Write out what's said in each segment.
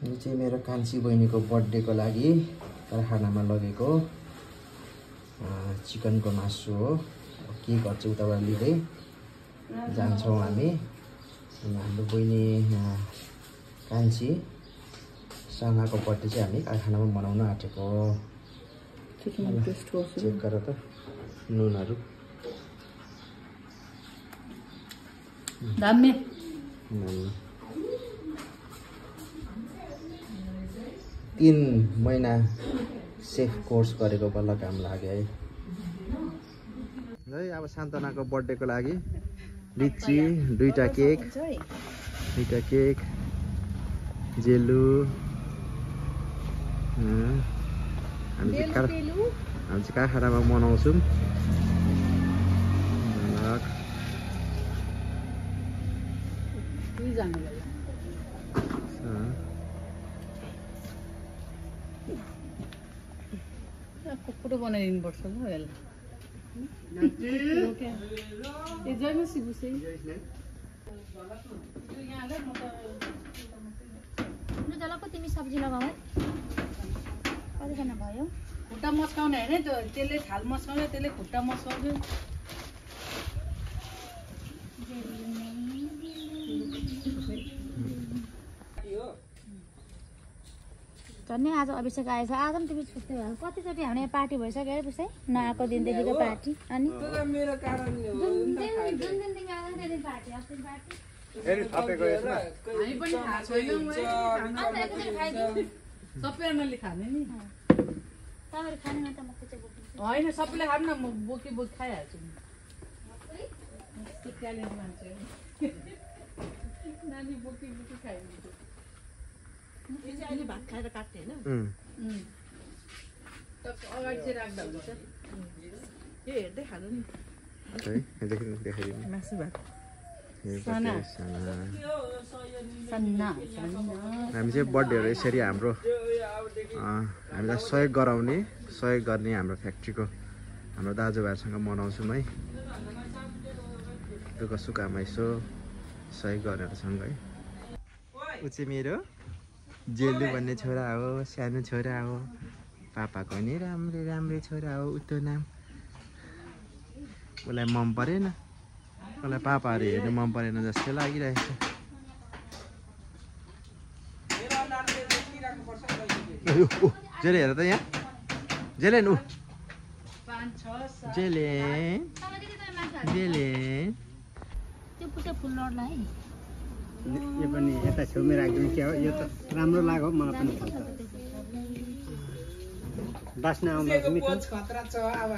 यो चाहिँ मेरो कान्छी बहिनीको बर्थडेको लागि कारखानामा लगेको चिकनको मासु हो। केकहरु चाहिँ उताबाट लिँदै जान्छौँ हामी। हाम्रो बहिनी कान्छी सानाको बर्थडे चाहिँ हामी कारखानामा मनाउन आँटेको हो। चेक गर त नुनहरु दामी 3 महिना सेफ कोर्स गरेको बल्ल काम लाग्यो है। अब सान्तनाको बर्थडेको लागि लिची, दुईटा केक, जेलु हामी चाहिँ कारखानामा मनाउँछौँ। कुकुरो बनाइदिनु पर्छ ल यसलाई तिमी सब्जी लगाऊ है। कतिजना भयो? खुट्टा मस्काउने हैन त्यो, त्यसले थाल मस्काउने, त्यसले खुट्टा मस्काउने। झन् आज अभिषेक आएछ। आज पनि तिमी छुट्टै भयो। कतिचोटि हामीले पार्टी भइसक्यो अरे पुसै नआएको दिनदेखिको पार्टी। अनि मेरो कारण हो। जुन दिन तिमी आएको त्यो दिन पार्टी, अस्ति पार्टी। फेरि थपेको यसमा हामी पनि थाहा छैनौँ सबैजनाले खाने नि। तपाईहरु खाने न त म चाहिँ बोक्छु। हैन सबैले खानु न, म बोकी खाइहाल्छु नि। ट्यालेन्ट मान्छे नानी बोकी खाइदिन्छ। यो चाहिँ अहिले भात खाएर काट्ने हैन? अगाडि चाहिँ राख्दा हुन्छ। यो हेर्दै खानु नि। देखाइदिनु मासु भात हामी चाहिँ बर्थडेहरू यसरी हाम्रो हामीलाई सहयोग गराउने, सहयोग गर्ने हाम्रो फ्याक्ट्रीको हाम्रो दाजुभाइहरूसँग मनाउँछौँ है। दुःख सुखमा यसो सहयोग गर्नेहरूसँग है। ऊ चाहिँ मेरो जेलु भन्ने छोरा हो, सानो छोरा हो। पापाको नि राम्रै छोरा हो। उतो नाम उसलाई मन परेन, उसलाई पापाहरू हेर्नु मन परेन जस्तो लागिरहेको छ। जेले हेर त यहाँ जेलेन ऊ जेले त्यो पुटे फुल लड्ला है। यो पनि यता छेउमै राख्दिनु के हो? यो त राम्रो लाग्यो मलाई पनि खान्छ। बास्ना आउँदा मिठो खतरा छ। अब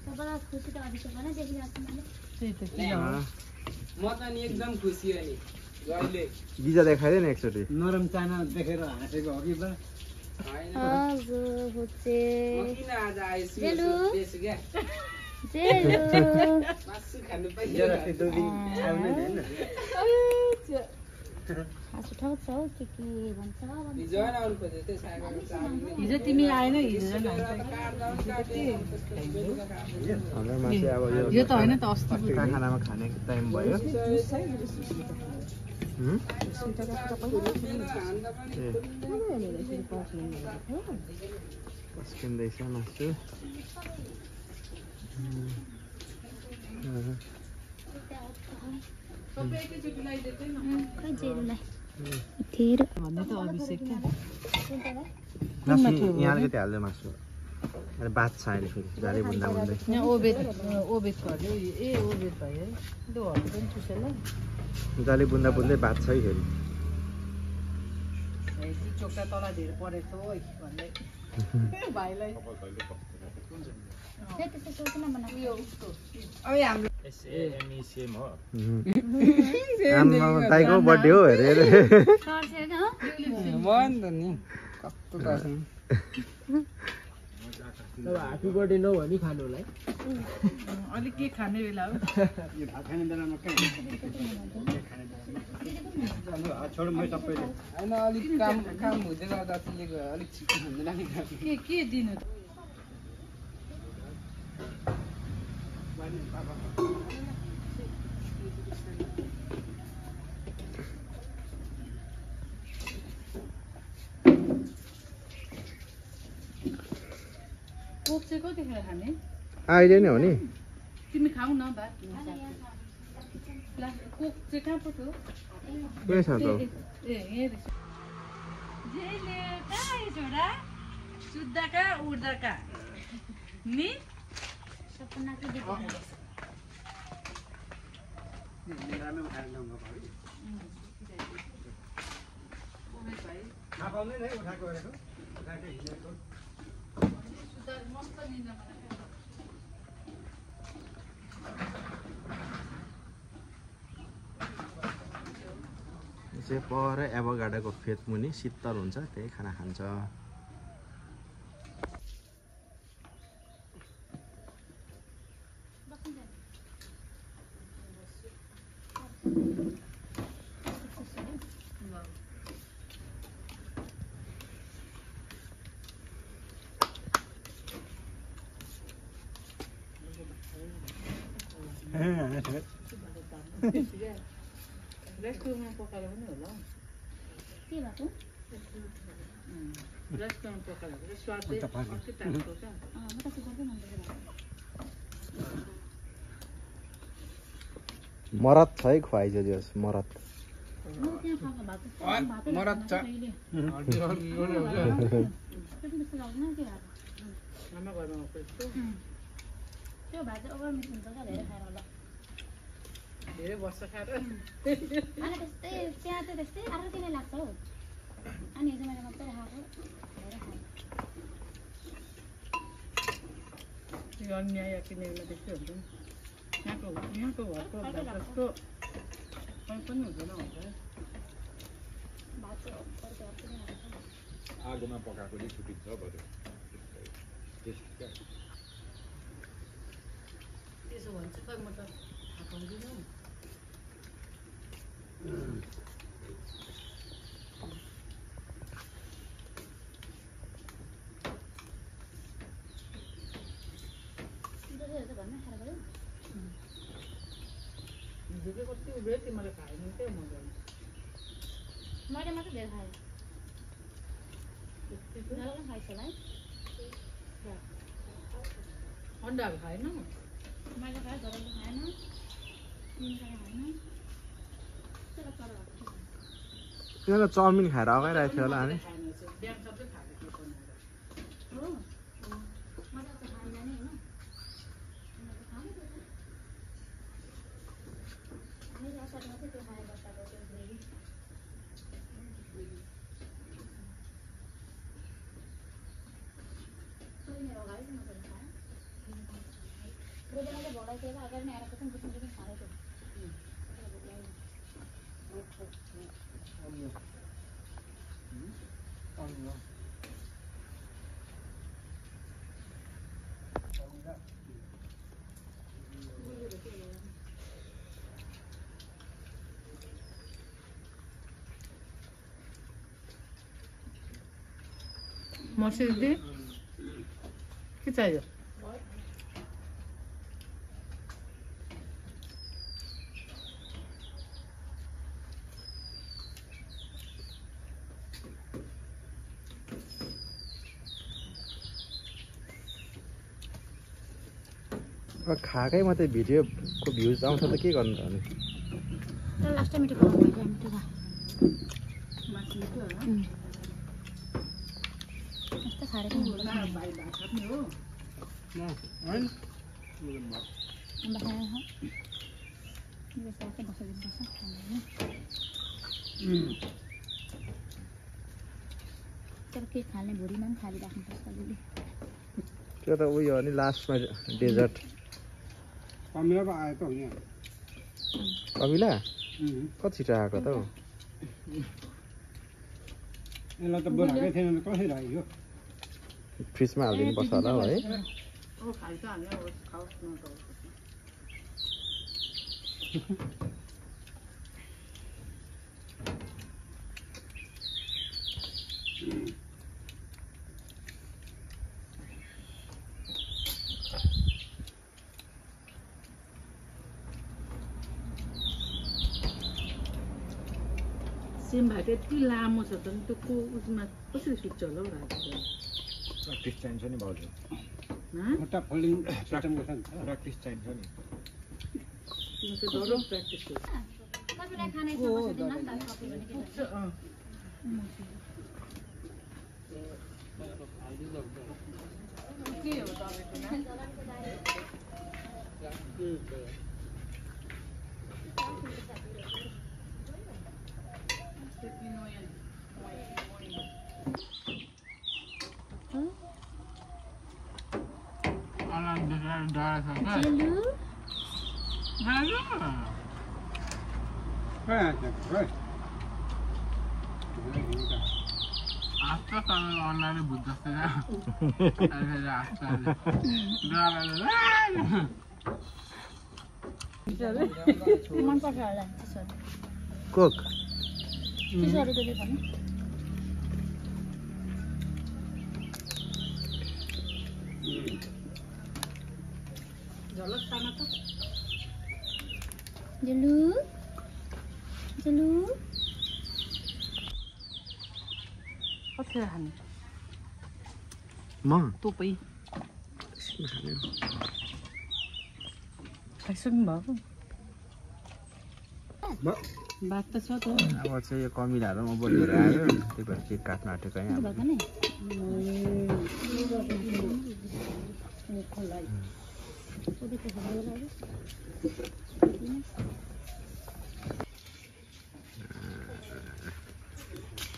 सबैलाई खुसी त अभिषेक भने देखिरहेको मैले। त्यही त के हो? म त नि एकदम खुसी हो नि। जहिले बिजा देखाइदियो नि एकचोटि। नरम चाना देखेर हाँसेको हो कि बा? हजुर हुचे किन आज आएछु? जेलु त्यसो क्या जेलु मासु खानु पाइयो। जरा त्यो दिन आउनै हैन। हाँसु ठाउँछ हौ के भन्छ हिजो न आउनु खोजे त्यो सागरको चाबी। हिजो तिमी आएन, हिजो झन् हाम्रो मान्छे अब यो त होइन त अस्ति कारखानामा खाने टाइम भयो। पस्किँदैछ मासु। खै जेलुलाई थेर भन्ने त अभिषेक क्या। यहाँ अलिकति हाल्दै मासु अरे बात छ अहिले फेरि जाली बुन्दा बुन्दै। यहाँ ओबेद भयो। ए ओबेद भयो है। त्यो हर्नु पनि चुसेल जाली बुन्दा बुन्दै बात छ है फेरि। चोक्टा तल धेर परेको छ भन्दै भाइलाई त्यस्तो सोच्न बनाएको उयो उसको अब हाम्रो दाइको बर्थडे हो हेरे सर्सेन हो मन त नि कस्तो गर्छ अब ह्यापी बर्थडे नौ भने खानु होला है। अलिक के खाने बेला हो यो भात खाने बेलामा कहाँ छोड म सबैले हैन अलिक काम हुँदै गर्दा त्यसले अलिक छिटो हुँदैन नि के दिनु कोक चाहिँ कतिखेर खाने अहिले नै हो नि तिमी खाऊ न भात कोक चाहिँ कहाँ पो थियो कुनै छ त ए यहाँ जेले कहाँ छोरा सुत्दाका उड्दाका नि सपनाको दिदी चाहिँ पर एभोकाडोको फेद मुनि शीतल हुन्छ त्यही खाना खान्छ रेस्टुरेन्टमा पकाएर पनि होला के भएको रेस्टुरेन्ट पकाएर स्वादै अर्कै टाइपको क्या म त सुगरकै मन पर्छ मरत छ है खुवाइज दियोस् मरत त्यहाँ खाएको भात मरत छ त्यस्तो लाग्दैन के भएको आमा घरमा आएको यस्तो त्यो भात चाहिँ ओभर मिस हुन्छ क्या धेरै खाएर होला धेरै वर्ष खाएर अनि त्यस्तै चिया चाहिँ त्यस्तै अर्कै नै लाग्छ हौ अनि हिजो मैले मात्रै खाएको धेरै खाएँ यो अन्याय किनेमा त्यस्तै हुन्छ नि यहाँको घरको भात जस्तो कहीँ पनि हुँदैन हुन्छ भात चाहिँ अर्कै नै लाग्छ आगोमा पकाएकोले छुटिन्छ बरु त्यसो भन्छ खै म त थाहा पाउँदिनँ घरमै खाएर गयो हिजो कति उब्रियो तिमीले खाएन क्या मजाले मैले मात्रै धेरै खाएँ जसले खाइस् होला है अन्डाहरू खाएन मैले खाएँ घरले खाएन तिमीले खाएन यहाँ त चाउमिन खाएर अगाइरहेको थियो होला हामी खाएन बिहान सबै खाएको थियो बनाएर हो मलाई त खाएन नि होइन मैले असार मात्रै त्यो खाएर बस्दाको त्यो ग्रेभी मेरो अगाडि मात्रै खाएँ रोजाना चाहिँ भोलाइ थियो अगाडि नै आएर पनि बुझ्नु पनि खाएको मसिदी के चाहियो अब खाएकै मात्रै भिडियोको भ्युज आउँछ त के गर्नु त अनि लास्ट टाइम मिठो बनाउनु भयो मिठो खा मासु मिठो होला यस्तो खाएर पनि हुँदैन भाइ भात खाने हो अन्त खाएर खा यो साथै बसाइदिनुपर्छ खाँदैन तर के खाने भुँडीमा पनि खालिराख्नुपर्छ अलिअलि त्यो त उयो हो नि लास्टमा डेजर्ट कमिला पो आयो त हो यहाँ कमिला कति छिटो आएको त हौ यसलाई त बोलाएकै थिएन कसरी आयो फ्रिजमा हालिदिनु पर्छ होला हौ है अब खान्छ हामी अब खाओस् न त सिम भाइ यति लामो छ त त्यो को उसमा कसरी सुत्छ होला हौ राति प्र्याक्टिस चाहिन्छ नि भाउजू खुट्टा फोल्डिङ सिस्टमको छ नि त प्र्याक्टिस चाहिन्छ नि तपाईँलाई खाने इच्छा भएछ दिनु न त कफी भने के के हो तपाईँको मन पर्छ होला कोक चिसोहरू त्यसले भन्नु झलक खाना त जुलु जुलु कसरी खाने म तोपै खाइसक्नु भएको भात त छ त अब चाहिँ यो कमिलाहरू म बोलेर आयो त्यही भएर केक काट्न आँटेको है भएको नि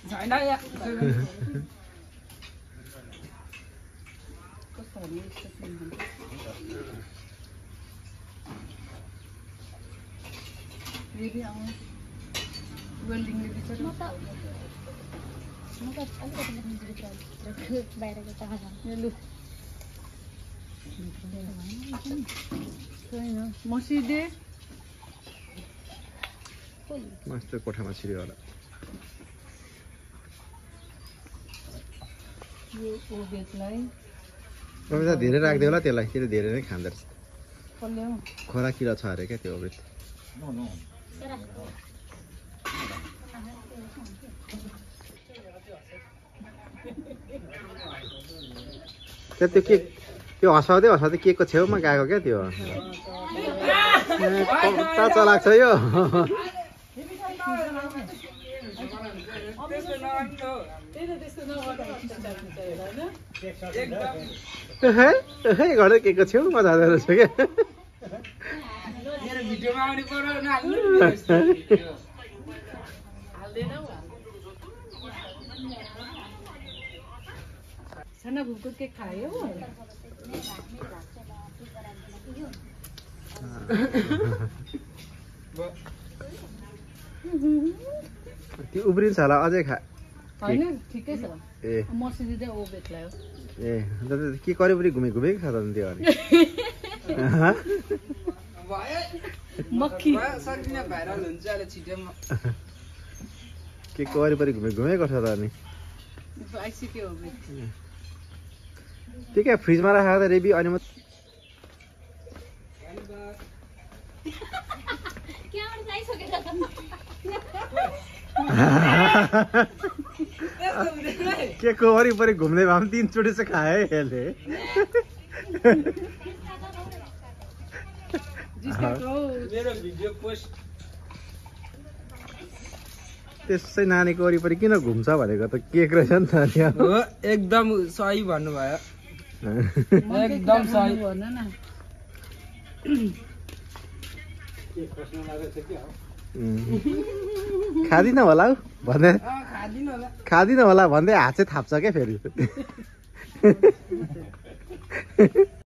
छैन या कस्तो भने फेरि आउँ वेल्डिङले बिचरा म त अलिकति बाहिरको चाह लु छैन मसिदे मास्टर कोठामा छिर्यो होला यो ओबेटलाई कविता धेरै राख्दियो होला त्यसलाई फेरि धेरै नै खाँदो रहेछ कसले हौ खोरा किरा छ अरे क्या त्यो ओबेट त्यो के त्यो हँसाउँदै हँसाउँदै केकको छेउमा गएको क्या त्यो कता चलाएको छ यो गर्दै केकको छेउमा जाँदो रहेछ क्या साना भुको केक खायो त्यो उब्रिन्छ होला अझै खा होइन ठिकै छ ए मसिदी चाहिँ ओबेट ल्यायो ए अन्त के करिबरी घुमेको छ त त्यो अनि मक्खी भाइरल हुन्छ अहिले छिटोमा के वरिपरि घुमेको छ त अनि आइसक्यो ओबेट त्यो क्या फ्रिजमा राखेको त रेबी अनि म के को वरिपरि घुम्दै भए पनि 3 चोटि चाहिँ खायो यसले मेरो भिडियो पोस्ट त्यसै नानीको वरिपरि किन घुम्छ भनेको त केक रहेछ नि त हो एकदम सही भन्नुभयो एकदम सही भन न खादिन होला हौ भन्दै खादिन होला भन्दै हात चाहिँ थाप्छ क्या फेरि